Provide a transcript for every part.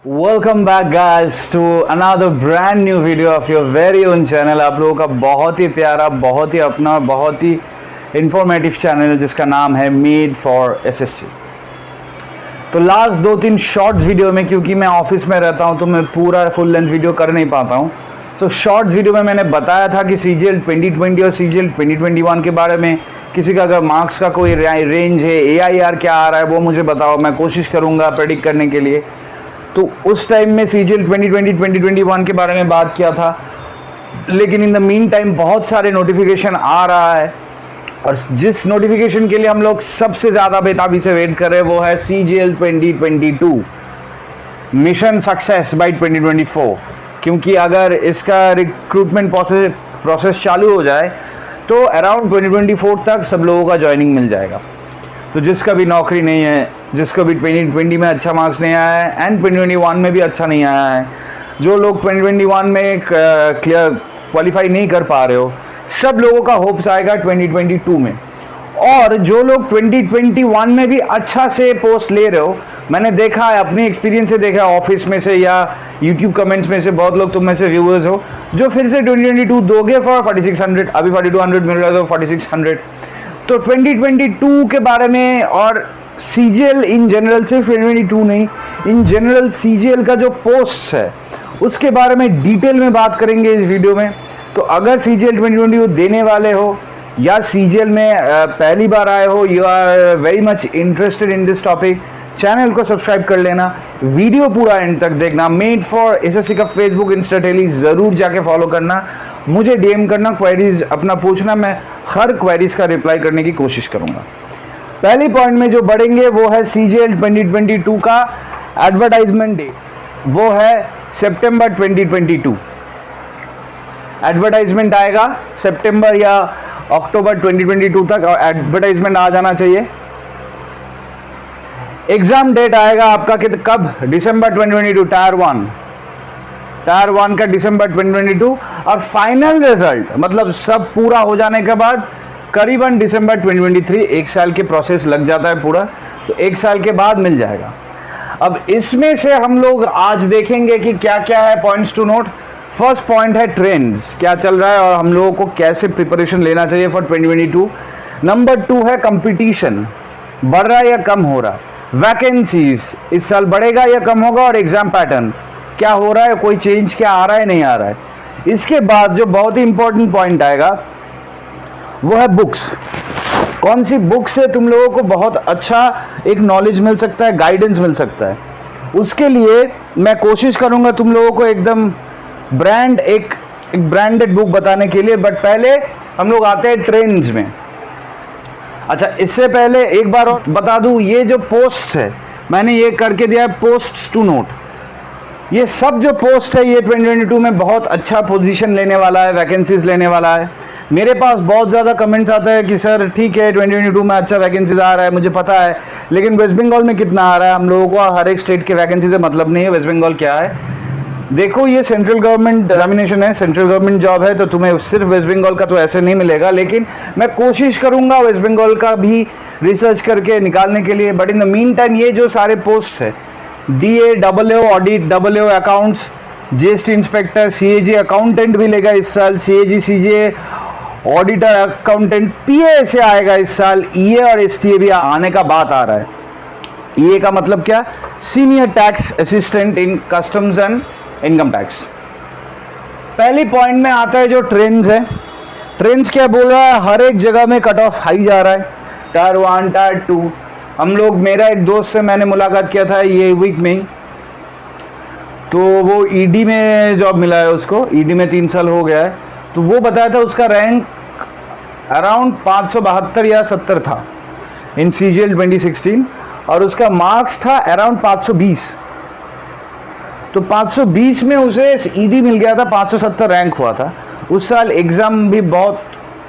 Welcome back guys to another brand new video of your very own channel. आप लोगों का बहुत ही प्यारा, बहुत ही अपना, बहुत ही इंफॉर्मेटिव चैनल है जिसका नाम है मेड फॉर एसएससी। तो लास्ट 2-3 शॉर्ट्स वीडियो में, क्योंकि मैं ऑफिस में रहता हूं तो मैं पूरा फुल लेंथ वीडियो कर नहीं पाता हूं, तो शॉर्ट्स वीडियो में मैंने बताया था कि सीजीएल 2020 और सीजीएल 2021 के बारे में किसी का अगर मार्क्स का कोई रेंज है, एआईआर क्या आ रहा है वो मुझे बताओ, मैं कोशिश करूँगा प्रेडिक्ट करने के लिए। तो उस टाइम में सीजीएल 2020-2021 के बारे में बात किया था, लेकिन इन द मीन टाइम बहुत सारे नोटिफिकेशन आ रहा है और जिस नोटिफिकेशन के लिए हम लोग सबसे ज़्यादा बेताबी से वेट कर रहे हैं वो है सीजीएल 2022 मिशन सक्सेस बाय 2024। क्योंकि अगर इसका रिक्रूटमेंट प्रोसेस चालू हो जाए तो अराउंड 2024 तक सब लोगों का ज्वाइनिंग मिल जाएगा। तो जिसका भी नौकरी नहीं है, जिसको भी 2020 में अच्छा मार्क्स नहीं आया है एंड 2021 में भी अच्छा नहीं आया है, जो लोग 2021 में क्वालिफाई नहीं कर पा रहे हो, सब लोगों का होप्स आएगा 2022 में। और जो लोग 2021 में भी अच्छा से पोस्ट ले रहे हो, मैंने देखा है, अपने एक्सपीरियंस से देखा है, ऑफिस में से या यूट्यूब कमेंट्स में से बहुत लोग तुम में से व्यूअर्स हो जो फिर से 2022 दोगे फॉर 4600, अभी 4200 मिल रहा है तो 4600। तो 2022 के बारे में और सीजीएल इन जनरल, सिर्फ 2022 नहीं, इन जनरल सीजीएल का जो पोस्ट है उसके बारे में डिटेल में बात करेंगे इस वीडियो में। तो अगर सीजीएल 2022 देने वाले हो या सीजीएल में पहली बार आए हो, you are very much interested in this topic, channel को सब्सक्राइब कर लेना, वीडियो पूरा एंड तक देखना। मेड फॉर एसएससी का फेसबुक, इंस्टा, टेली जरूर जाके फॉलो करना, मुझे डीएम करना, क्वेरीज अपना पूछना, मैं हर क्वेरीज का रिप्लाई करने की कोशिश करूंगा। पहली पॉइंट में जो बढ़ेंगे वो है सीजीएल 2022 का एडवर्टाइजमेंट डे, वो है सितंबर 2022। एडवर्टाइजमेंट आएगा सितंबर या अक्टूबर 2022 तक, और एडवर्टाइजमेंट आ जाना चाहिए। एग्जाम डेट आएगा आपका कब? दिसंबर 2022, टायर 1 का दिसंबर 2022, और फाइनल रिजल्ट मतलब सब पूरा हो जाने के बाद करीबन दिसंबर 2023। 1 साल के प्रोसेस लग जाता है पूरा, तो 1 साल के बाद मिल जाएगा। अब इसमें से हम लोग आज देखेंगे कि क्या क्या है points to note. First point है ट्रेंड्स, क्या चल रहा है और हम लोगों को कैसे प्रिपरेशन लेना चाहिए फॉर 2022। नंबर 2 है कंपटीशन, बढ़ रहा है या कम हो रहा है। वैकेंसीज इस साल बढ़ेगा या कम होगा, और एग्जाम पैटर्न क्या हो रहा है, कोई चेंज क्या आ रहा है, नहीं आ रहा है। इसके बाद जो बहुत ही इंपॉर्टेंट पॉइंट आएगा वो है बुक्स। कौन सी बुक से तुम लोगों को बहुत अच्छा एक नॉलेज मिल सकता है, गाइडेंस मिल सकता है। उसके लिए मैं कोशिश करूंगा तुम लोगों को एकदम एक ब्रांडेड बुक बताने के लिए। बट पहले हम लोग आते हैं ट्रेंड्स में। अच्छा, इससे पहले एक बार और बता दूं, ये जो पोस्ट है मैंने ये करके दिया है पोस्ट्स टू नोट। ये सब जो पोस्ट है ये 2022 में बहुत अच्छा पोजीशन लेने वाला है, वैकेंसीज लेने वाला है। मेरे पास बहुत ज़्यादा कमेंट्स आता है कि सर ठीक है 2022 में अच्छा वैकेंसीज आ रहा है, मुझे पता है, लेकिन वेस्ट बंगाल में कितना आ रहा है। हम लोगों को हर एक स्टेट के वैकेंसी से मतलब नहीं है, वेस्ट बंगाल क्या है। देखो, ये सेंट्रल गवर्नमेंट एग्जामिनेशन है, सेंट्रल गवर्नमेंट जॉब है, तो तुम्हें सिर्फ वेस्ट बंगाल का तो ऐसे नहीं मिलेगा, लेकिन मैं कोशिश करूंगा वेस्ट बंगाल का भी रिसर्च करके निकालने के लिए। But in the mean time ये जो सारे पोस्ट है, DA, double audit, double accounts, GST inspector, CAG accountant भी लेगा इस साल, सीएजी, सीजे, ऑडिटर, अकाउंटेंट, पीए से आएगा इस साल, ईए और एसटीए भी आने का बात आ रहा है। ईए का मतलब क्या? Senior tax assistant in customs and income tax. पहली पॉइंट में आता है जो ट्रेंड्स है। ट्रेंड्स क्या बोल रहा है? हर एक जगह में कट ऑफ हाई जा रहा है, टायर 1, टायर 2। हम लोग, मेरा एक दोस्त से मैंने मुलाकात किया था ये वीक में ही, तो वो ईडी में जॉब मिला है उसको, ईडी में 3 साल हो गया है। तो वो बताया था उसका रैंक अराउंड 572 या 70 था इन सीजीएल 2016, और उसका मार्क्स था अराउंड 520। तो 520 में उसे ईडी मिल गया था, 570 रैंक हुआ था। उस साल एग्जाम भी बहुत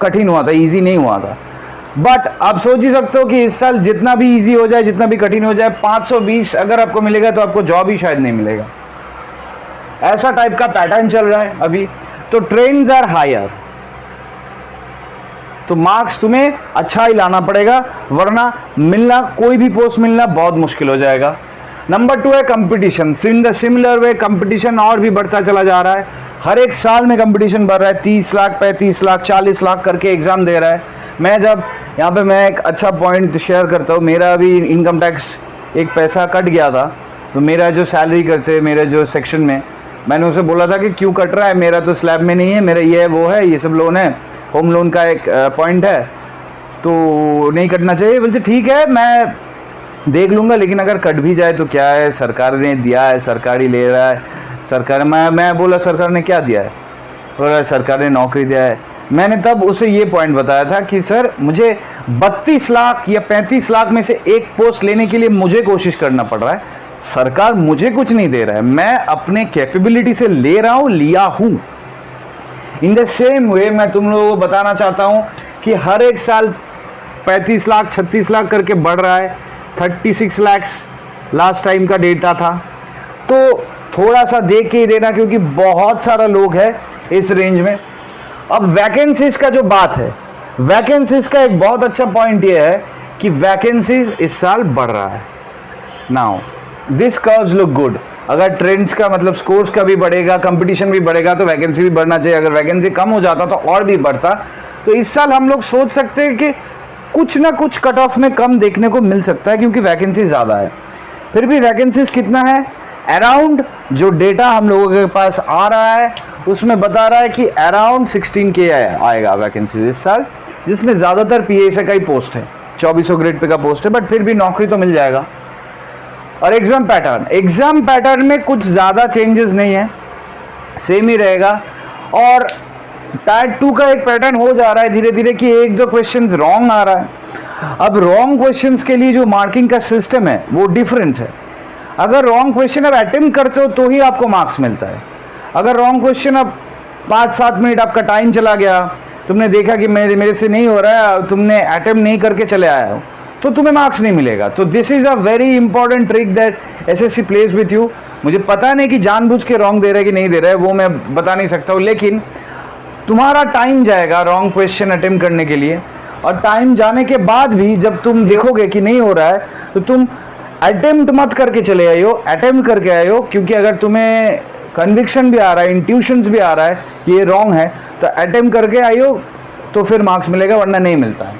कठिन हुआ था, इजी नहीं हुआ था। बट आप सोच ही सकते हो कि इस साल जितना भी इजी हो जाए, जितना भी कठिन हो जाए, 520 अगर आपको मिलेगा तो आपको जॉब ही शायद नहीं मिलेगा। ऐसा टाइप का पैटर्न चल रहा है अभी। तो ट्रेंड्स आर हायर, तो मार्क्स तुम्हें अच्छा ही लाना पड़ेगा, वरना मिलना, कोई भी पोस्ट मिलना बहुत मुश्किल हो जाएगा। नंबर 2 है competition. In the similar way competition और भी बढ़ता चला जा रहा है, हर एक साल में कंपटीशन बढ़ रहा है, 30 लाख 35 लाख 40 लाख करके एग्जाम दे रहा है। मैं जब यहाँ पे मैं एक अच्छा पॉइंट शेयर करता हूँ, मेरा भी इनकम टैक्स एक पैसा कट गया था, तो मेरा जो सैलरी करते मेरे जो सेक्शन में, मैंने उसे बोला था कि क्यों कट रहा है, मेरा तो स्लैब में नहीं है, मेरा ये है वो है, ये सब लोन है, होम लोन का एक पॉइंट है, तो नहीं कटना चाहिए। बोलते ठीक है मैं देख लूँगा, लेकिन अगर कट भी जाए तो क्या है, सरकार ने दिया है, सरकार ही ले रहा है, सरकार। मैं बोला सरकार ने क्या दिया है, बोला सरकार ने नौकरी दिया है। मैंने तब उसे ये पॉइंट बताया था कि सर मुझे 32 लाख या 35 लाख में से एक पोस्ट लेने के लिए मुझे कोशिश करना पड़ रहा है, सरकार मुझे कुछ नहीं दे रहा है, मैं अपने कैपेबिलिटी से ले रहा हूँ, लिया हूँ। इन द सेम वे मैं तुम लोगों को बताना चाहता हूँ कि हर एक साल 35 लाख 36 लाख करके बढ़ रहा है, 36 लाख लास्ट टाइम का डेटा था, तो थोड़ा सा देख के ही देना, क्योंकि बहुत सारा लोग है इस रेंज में। अब वैकेंसीज का जो बात है, वैकेंसीज का एक बहुत अच्छा पॉइंट ये है कि वैकेंसीज इस साल बढ़ रहा है। Now this curves look good. अगर ट्रेंड्स का मतलब स्कोर्स का भी बढ़ेगा, कंपटीशन भी बढ़ेगा, तो वैकेंसी भी बढ़ना चाहिए। अगर वैकेंसी कम हो जाता तो और भी बढ़ता। तो इस साल हम लोग सोच सकते हैं कि कुछ ना कुछ कट ऑफ में कम देखने को मिल सकता है, क्योंकि वैकेंसी ज़्यादा है। फिर भी वैकेंसीज कितना है, अराउंड जो डेटा हम लोगों के पास आ रहा है उसमें बता रहा है कि अराउंड 16K आएगा वैकेंसी इस साल, जिसमें ज़्यादातर PSA का ही पोस्ट है, 2400 ग्रेड पे का पोस्ट है, बट फिर भी नौकरी तो मिल जाएगा। और एग्जाम पैटर्न में कुछ ज़्यादा चेंजेस नहीं है, सेम ही रहेगा। और टायर 2 का एक पैटर्न हो जा रहा है धीरे धीरे कि एक दो क्वेश्चन रॉन्ग आ रहा है। अब रॉन्ग क्वेश्चंस के लिए जो मार्किंग का सिस्टम है वो डिफरेंट है। अगर रॉन्ग क्वेश्चन आप अटेम्प्ट करते हो तो ही आपको मार्क्स मिलता है। अगर रॉन्ग क्वेश्चन अब 5-7 मिनट आपका टाइम चला गया, तुमने देखा कि मेरे से नहीं हो रहा है, तुमने अटेम्प्ट नहीं करके चले आए हो, तो तुम्हें मार्क्स नहीं मिलेगा। तो this is a very important trick that SSC plays with you. मुझे पता नहीं कि जानबूझ के रॉन्ग दे रहा है कि नहीं दे रहा है, वो मैं बता नहीं सकता हूँ, लेकिन तुम्हारा टाइम जाएगा रॉन्ग क्वेश्चन अटेम्प्ट करने के लिए। और टाइम जाने के बाद भी जब तुम देखोगे कि नहीं हो रहा है, तो तुम अटेम्प्ट मत करके चले आए हो, अटेम्प्ट करके आए हो, क्योंकि अगर तुम्हें कन्विक्शन भी आ रहा है, इंट्यूशंस भी आ रहा है कि ये रॉन्ग है, तो अटेम्प्ट करके आई हो तो फिर मार्क्स मिलेगा, वरना नहीं मिलता है।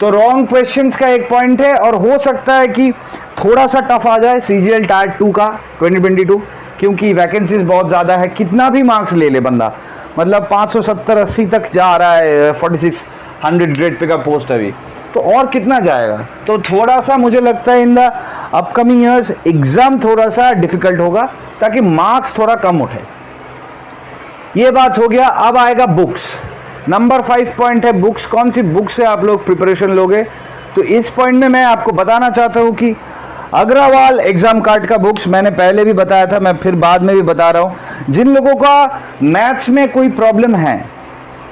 तो रॉन्ग क्वेश्चंस का एक पॉइंट है। और हो सकता है कि थोड़ा सा टफ आ जाए CGL टायर 2 का 2022, क्योंकि वैकेंसीज बहुत ज़्यादा है। कितना भी मार्क्स ले ले बंदा, मतलब 570-80 तक जा रहा है, 4600 ग्रेड पे का पोस्ट अभी, तो और कितना जाएगा। तो थोड़ा सा मुझे लगता है in the upcoming years exam थोड़ा सा डिफिकल्ट होगा, ताकि मार्क्स थोड़ा कम उठे। ये बात हो गया। अब आएगा बुक्स। नंबर 5 पॉइंट है बुक्स। कौन सी बुक से आप लोग प्रिपरेशन लोगे, तो इस पॉइंट में मैं आपको बताना चाहता हूँ कि अग्रवाल एग्जाम कार्ड का बुक्स मैंने पहले भी बताया था, मैं फिर बाद में भी बता रहा हूँ। जिन लोगों का मैथ्स में कोई प्रॉब्लम है,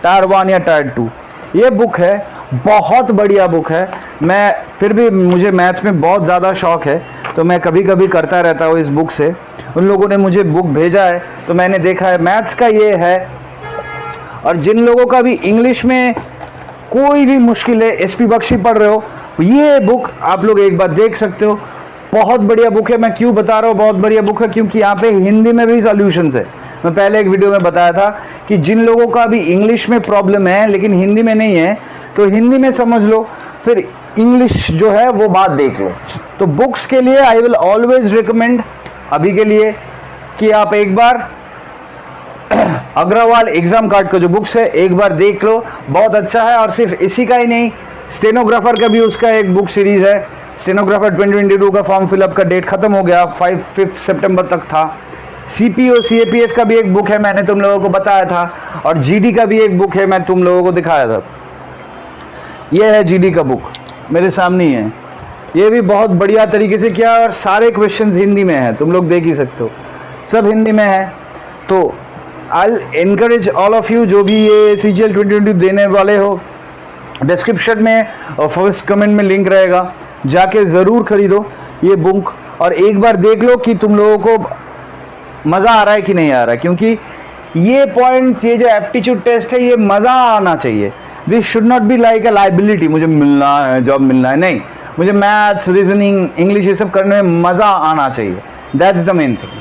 टायर 1 या टायर 2, ये बुक है, बहुत बढ़िया बुक है। मैं फिर भी मुझे मैथ्स में बहुत ज़्यादा शौक है, तो मैं कभी कभी करता रहता हूँ इस बुक से। उन लोगों ने मुझे बुक भेजा है तो मैंने देखा है, मैथ्स का ये है। और जिन लोगों का भी इंग्लिश में कोई भी मुश्किल है, SP बख्शी पढ़ रहे हो, ये बुक आप लोग एक बार देख सकते हो, बहुत बढ़िया बुक है। मैं क्यों बता रहा हूँ बहुत बढ़िया बुक है, क्योंकि यहाँ पे हिंदी में भी सॉल्यूशंस है। मैं पहले एक वीडियो में बताया था कि जिन लोगों का भी इंग्लिश में प्रॉब्लम है लेकिन हिंदी में नहीं है, तो हिंदी में समझ लो, फिर इंग्लिश जो है वो बात देख लो। तो बुक्स के लिए आई विल ऑलवेज रिकमेंड अभी के लिए कि आप एक बार अग्रवाल एग्जाम कार्ड का जो बुक्स है एक बार देख लो, बहुत अच्छा है। और सिर्फ इसी का ही नहीं, स्टेनोग्राफर का भी उसका एक बुक सीरीज है। स्टेनोग्राफर 2022 का फॉर्म फिलअप का डेट खत्म हो गया, 5 सितंबर तक था। CPO CAPF का भी एक बुक है, मैंने तुम लोगों को बताया था। और GD का भी एक बुक है, मैं तुम लोगों को दिखाया था। यह है GD का बुक, मेरे सामने ही है। ये भी बहुत बढ़िया तरीके से किया, और सारे क्वेश्चंस हिंदी में हैं, तुम लोग देख ही सकते हो, सब हिंदी में है। तो I encourage all of you, जो भी ये CGL 2022 देने वाले हो, डिस्क्रिप्शन में और फर्स्ट कमेंट में लिंक रहेगा, जाके ज़रूर खरीदो ये बुक और एक बार देख लो कि तुम लोगों को मज़ा आ रहा है कि नहीं आ रहा है। क्योंकि ये पॉइंट्स, ये जो एप्टीट्यूड टेस्ट है, ये मज़ा आना चाहिए। This should not be like a liability, मुझे मिलना है, जॉब मिलना है, नहीं। मुझे मैथ्स, रीजनिंग, इंग्लिश ये सब करने में मज़ा आना चाहिए, दैट्स द मेन थिंग।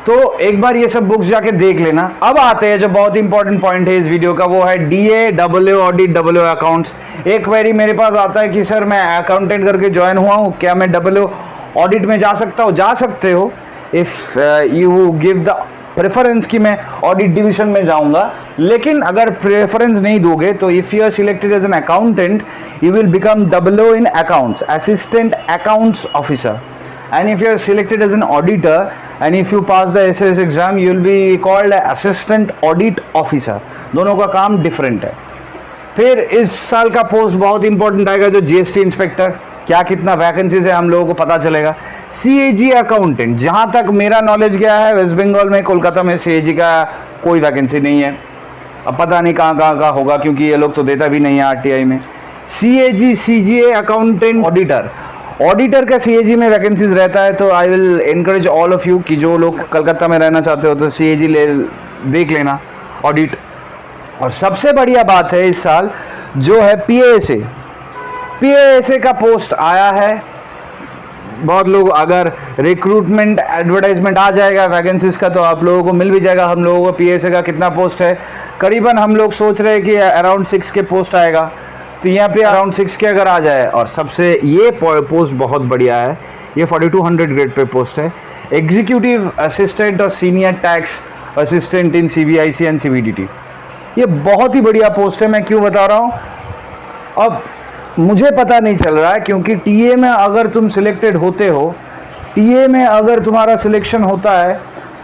तो एक बार ये सब बुक्स जाके देख लेना। अब आते हैं जो बहुत इंपॉर्टेंट पॉइंट है इस वीडियो का, वो है DA W audit W accounts. एक क्वेरी मेरे पास आता है कि सर मैं अकाउंटेंट करके ज्वाइन हुआ हूँ, क्या मैं डब्ल्यू ऑडिट में जा सकता हूँ? जा सकते हो if you give the preference कि मैं ऑडिट डिवीजन में जाऊंगा। लेकिन अगर प्रेफरेंस नहीं दोगे तो if you are selected as an accountant you will become W in accounts, assistant accounts officer. And if you are selected as an auditor and if you pass the SAS exam you will be called assistant audit officer। दोनों का काम different है। फिर इस साल का post बहुत important आएगा जो GST इंस्पेक्टर, क्या कितना वैकेंसीज है हम लोगों को पता चलेगा। CAG अकाउंटेंट, जहाँ तक मेरा नॉलेज गया है वेस्ट बंगाल में, कोलकाता में CAG का कोई वैकेंसी नहीं है। अब पता नहीं कहाँ का होगा क्योंकि ये लोग तो देता भी नहीं है RTI में। CAG CGA accountant auditor, auditor का CAG में वैकेंसीज रहता है। तो I will encourage all of you कि जो लोग कलकत्ता में रहना चाहते हो तो CAG देख लेना ऑडिट। और सबसे बढ़िया बात है इस साल जो है PASA का पोस्ट आया है। बहुत लोग, अगर रिक्रूटमेंट एडवर्टाइजमेंट आ जाएगा वैकेंसीज का तो आप लोगों को मिल भी जाएगा। हम लोगों को PASA का कितना पोस्ट है, करीबन हम लोग सोच रहे हैं कि अराउंड 6 के पोस्ट आएगा। तो यहाँ पे अराउंड 6 के अगर आ जाए, और सबसे ये पोस्ट बहुत बढ़िया है, ये 4200 ग्रेड पे पोस्ट है, एग्जीक्यूटिव असिस्टेंट और senior tax assistant in CBIC and CBDT। ये बहुत ही बढ़िया पोस्ट है। मैं क्यों बता रहा हूँ, अब मुझे पता नहीं चल रहा है क्योंकि TA में अगर तुम सिलेक्टेड होते हो, TA में अगर तुम्हारा सिलेक्शन होता है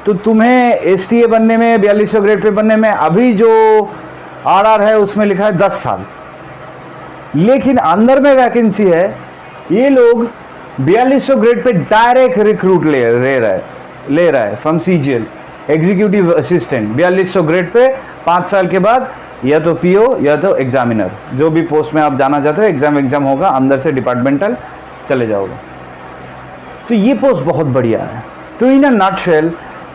तो तुम्हें STA बनने में, 4200 ग्रेड पे बनने में, अभी जो RR है उसमें लिखा है 10 साल, लेकिन अंदर में वैकेंसी है, ये लोग 4200 ग्रेड पे डायरेक्ट रिक्रूट ले रहा है from CGL executive assistant. 4200 grade pay 5 साल के बाद या तो PO या तो एग्जामिनर, जो भी पोस्ट में आप जाना चाहते हो, एग्जाम होगा, अंदर से डिपार्टमेंटल चले जाओगे। तो ये पोस्ट बहुत बढ़िया है। तो इन अ नटशेल,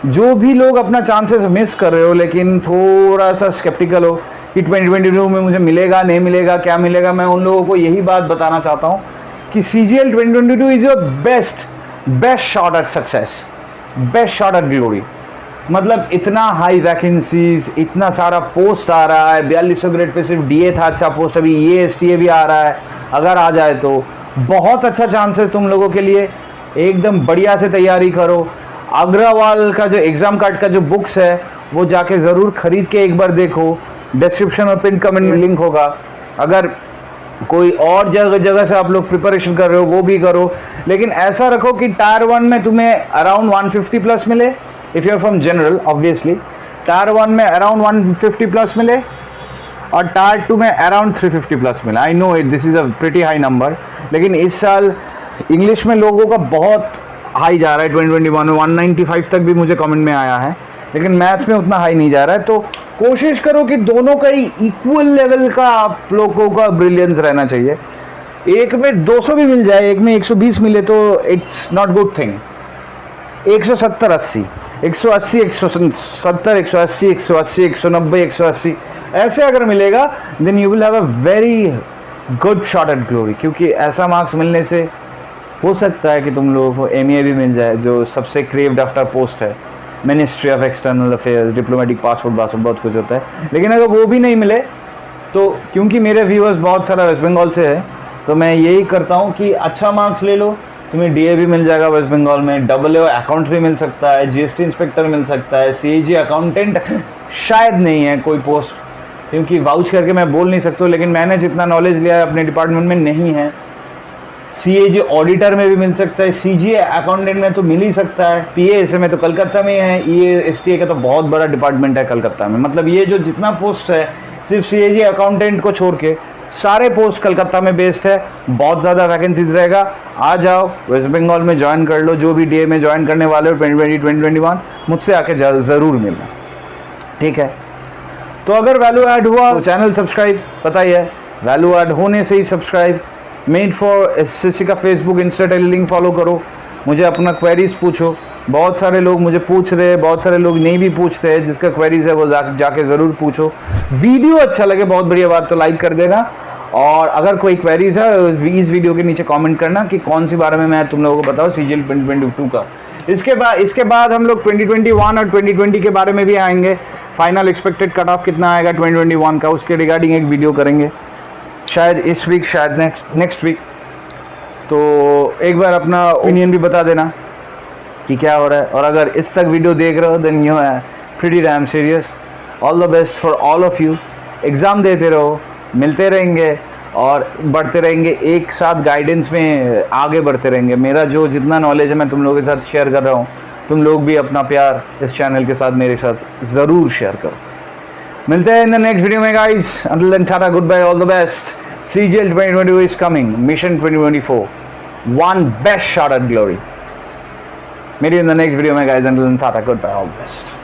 जो भी लोग अपना चांसेस मिस कर रहे हो लेकिन थोड़ा सा स्केप्टिकल हो कि 2022 में मुझे मिलेगा नहीं मिलेगा, क्या मिलेगा, मैं उन लोगों को यही बात बताना चाहता हूँ कि CGL 2022 is your best shot at success, best shot at glory. मतलब इतना हाई वैकेंसीज, इतना सारा पोस्ट आ रहा है। 4200 ग्रेड पे सिर्फ DA था अच्छा पोस्ट, अभी ये STA भी आ रहा है। अगर आ जाए तो बहुत अच्छा चांस है तुम लोगों के लिए। एकदम बढ़िया से तैयारी करो। अग्रवाल का जो एग्जाम कार्ड का जो बुक्स है वो जाके ज़रूर खरीद के एक बार देखो, डिस्क्रिप्शन और पिन कमेंट में लिंक होगा। अगर कोई और जगह से आप लोग प्रिपरेशन कर रहे हो वो भी करो, लेकिन ऐसा रखो कि टायर 1 में तुम्हें अराउंड 150 प्लस मिले। If you are from general obviously tier 1 में अराउंड 150 प्लस मिले और टायर 2 में अराउंड 350 प्लस मिला। I know it, this is a pretty high number, लेकिन इस साल इंग्लिश में लोगों का बहुत हाई जा रहा है। 2021 में 195 तक भी मुझे कमेंट में आया है, लेकिन मैथ्स में उतना हाई नहीं जा रहा है। तो कोशिश करो कि दोनों का ही इक्वल लेवल का आप लोगों का ब्रिलियंस रहना चाहिए। एक में 200 भी मिल जाए, एक में 120 मिले तो इट्स नॉट गुड थिंग। 170 80 180 170 180 180 190 180 ऐसे अगर मिलेगा then you will have a very good shot at glory. क्योंकि ऐसा मार्क्स मिलने से हो सकता है कि तुम लोगों को MA भी मिल जाए, जो सबसे क्रेव्ड आफ्टर पोस्ट है। Ministry of external affairs, diplomatic passport बहुत कुछ होता है। लेकिन अगर वो भी नहीं मिले तो, क्योंकि मेरे व्यूअर्स बहुत सारा वेस्ट बंगाल से है, तो मैं यही करता हूँ कि अच्छा मार्क्स ले लो, तुम्हें DA भी मिल जाएगा वेस्ट बंगाल में, WO अकाउंट्स भी मिल सकता है, GST इंस्पेक्टर मिल सकता है, CAG अकाउंटेंट शायद नहीं है कोई पोस्ट, क्योंकि वाउच करके मैं बोल नहीं सकता, लेकिन मैंने जितना नॉलेज लिया है अपने डिपार्टमेंट में नहीं है। CAG ऑडिटर में भी मिल सकता है, CGA अकाउंटेंट में तो मिल ही सकता है, PASA में तो कलकत्ता में है, ये STA का तो बहुत बड़ा डिपार्टमेंट है कलकत्ता में। मतलब ये जो जितना पोस्ट है सिर्फ CAG अकाउंटेंट को छोड़ के सारे पोस्ट कलकत्ता में बेस्ड है। बहुत ज़्यादा वैकेंसीज रहेगा, आ जाओ वेस्ट बंगाल में ज्वाइन कर लो। जो भी DA में ज्वाइन करने वाले हो 2020 2021 मुझसे आके ज़रूर मिलना, ठीक है। तो अगर वैल्यू ऐड हुआ तो चैनल सब्सक्राइब, पता ही है, वैल्यू ऐड होने से ही सब्सक्राइब। मेड फॉर SSC का Facebook Insta tele link follow करो, मुझे अपना क्वेरीज पूछो। बहुत सारे लोग मुझे पूछ रहे हैं, बहुत सारे लोग नहीं भी पूछते हैं, जिसका क्वेरीज है वो जाके ज़रूर पूछो। वीडियो अच्छा लगे, बहुत बढ़िया बात, तो लाइक कर देना और अगर कोई क्वेरीज है इस वीडियो के नीचे कमेंट करना कि कौन सी बारे में मैं तुम लोगों को बताऊँ CGL 2022 का। इसके बाद हम लोग 2021 और 2020 के बारे में भी आएंगे। फाइनल एक्सपेक्टेड कट ऑफ कितना आएगा 2021 का, उसके रिगार्डिंग एक वीडियो करेंगे, शायद इस वीक, शायद नेक्स्ट वीक। तो एक बार अपना ओपिनियन भी बता देना कि क्या हो रहा है। और अगर इस तक वीडियो देख रहे हो देन यू है pretty dam serious. All the best for all of you. Exam देते रहो, मिलते रहेंगे और बढ़ते रहेंगे, एक साथ गाइडेंस में आगे बढ़ते रहेंगे। मेरा जो जितना नॉलेज है मैं तुम लोगों के साथ शेयर कर रहा हूँ, तुम लोग भी अपना प्यार इस चैनल के साथ मेरे साथ ज़रूर शेयर करो। मिलते हैं इन द नेक्स्ट वीडियो में guys. Until then tata, good bye, all the best. CGL 2022 is coming. Mission 2024. One best shot at glory. Meet you in the next video, my guys. Until then, tata, goodbye, all the best.